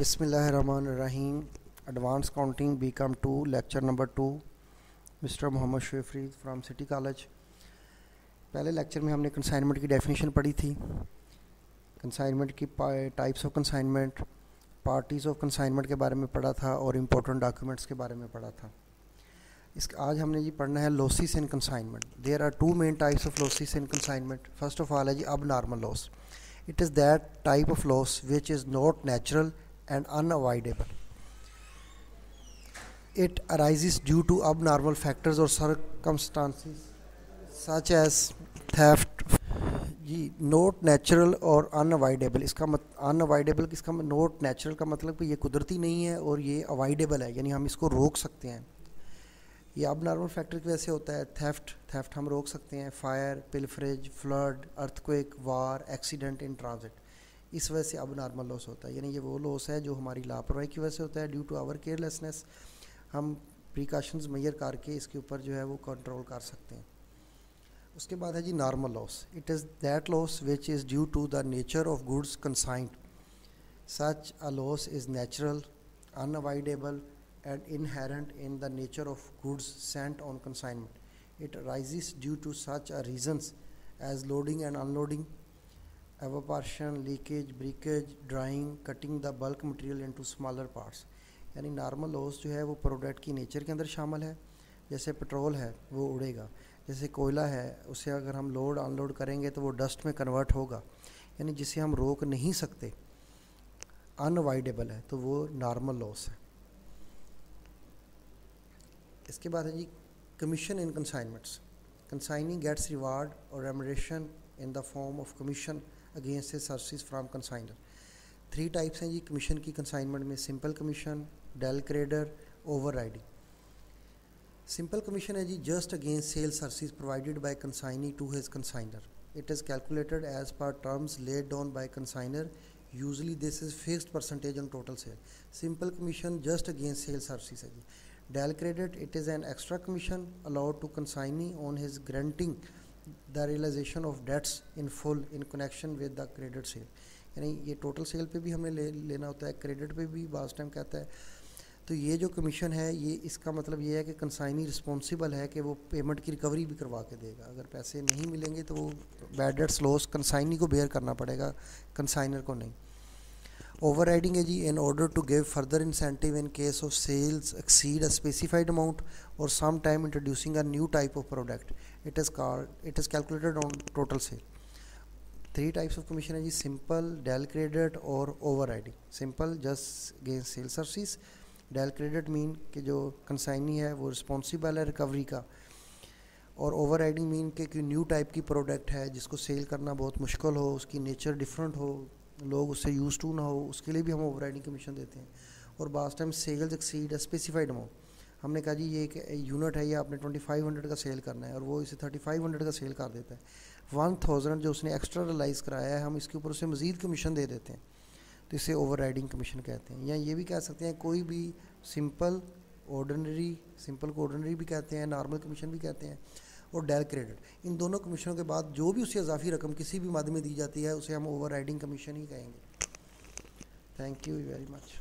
बिस्मिल्लाहिर्रहमानिर्रहीम। Advance accounting BCom 2 lecture number 2। Mister Mohammad Shefrid from City College. पहले lecture में हमने कंसाइनमेंट की डेफिनेशन पढ़ी थी, कंसाइनमेंट की types of consignment, parties of consignment के बारे में पढ़ा था और इम्पोर्टेंट डॉक्यूमेंट्स के बारे में पढ़ा था। आज हमने जी पढ़ना है losses in consignment. There are two main types of losses in consignment. First of all है जी abnormal loss. It is that type of loss which is not natural and unavoidable. It arises due to abnormal factors or circumstances such as theft. जी not natural और unavoidable, इसका unavoidable इसका not natural का मतलब कि ये कुदरती नहीं है और ये अवॉइडेबल है, यानी हम इसको रोक सकते हैं। ये अब नॉर्मल फैक्टर की वजह से होता है। थेफ्ट हम रोक सकते हैं। Fire, pilferage, flood, earthquake, war, accident in transit, इस वजह से अब नॉर्मल लॉस होता है। यानी ये वो लॉस है जो हमारी लापरवाही की वजह से होता है, ड्यू टू आवर केयरलेसनेस। हम प्रिकॉशंस मेजर करके इसके ऊपर जो है वो कंट्रोल कर सकते हैं। उसके बाद है जी normal loss. It is that loss which is due to the nature of goods consigned. Such a loss is natural, unavoidable and inherent in the nature of goods sent on consignment. It arises due to such a reasons as loading and unloading, evaporation, leakage, breakage, drying, cutting the bulk material into smaller parts. यानी normal loss जो है वो product की nature के अंदर शामिल है। जैसे पेट्रोल है वो उड़ेगा, जैसे कोयला है उसे अगर हम लोड अनलोड करेंगे तो वो डस्ट में कन्वर्ट होगा, यानी जिसे हम रोक नहीं सकते, अनअवॉइडेबल है, तो वो नॉर्मल लॉस है। इसके बाद है जी commission in consignments. Consignee gets reward और remuneration in the form of commission against his services from consignor. 3 types हैं जी कमीशन की कंसाइनमेंट में। Simple commission, del credere, overriding. Simple commission है जी just against sale services provided by consignee to his consignor. It is calculated as per terms laid down by consignor. Usually this is fixed percentage on total sale. Simple commission just against sale services है जी। Del credit, it is an extra commission allowed to consignee on his granting the realization of debts in full in connection with the credit sale. यानी ये total sale पे भी हमें लेना होता है, credit पे भी बाज़ टाइम कहता है। तो ये जो कमीशन है ये इसका मतलब ये है कि कंसाइनी रिस्पॉन्सिबल है कि वो पेमेंट की रिकवरी भी करवा के देगा। अगर पैसे नहीं मिलेंगे तो वो बैड डेट्स लॉस कंसाइनी को बेयर करना पड़ेगा, कंसाइनर को नहीं। Overriding है जी in order to give further incentive in case of sales exceed a specified amount और some time introducing a new type of product. It is calculated on total sale. 3 types of commission है जी, simple, del credit और overriding. Simple just against sale service. Del credit mean कि जो consignee है वो responsible है recovery का, और ओवरराइडिंग मीन कि न्यू टाइप की प्रोडक्ट है जिसको सेल करना बहुत मुश्किल हो, उसकी नेचर डिफरेंट हो, लोग उससे यूज टू ना हो, उसके लिए भी हम ओवरराइडिंग कमीशन देते हैं। और बास time sales exceed specified amount. हमने कहा जी ये एक यूनिट है, ये आपने 2500 का सेल करना है और वो इसे 3500 का सेल कर देता है। 1000 जो उसने एक्स्ट्रा रियलाइज़ कराया है हम इसके ऊपर उसे मज़ीद कमीशन दे देते हैं, तो इसे ओवरराइडिंग कमीशन कहते हैं। या ये भी कह सकते हैं कोई भी सिंपल को ऑर्डिनरी भी कहते हैं, नॉर्मल कमीशन भी कहते हैं, और डेल क्रेडिट। इन दोनों कमीशनों के बाद जो भी उससे इजाफी रकम किसी भी मद में दी जाती है उसे हम ओवरराइडिंग कमीशन ही कहेंगे। Thank you very much.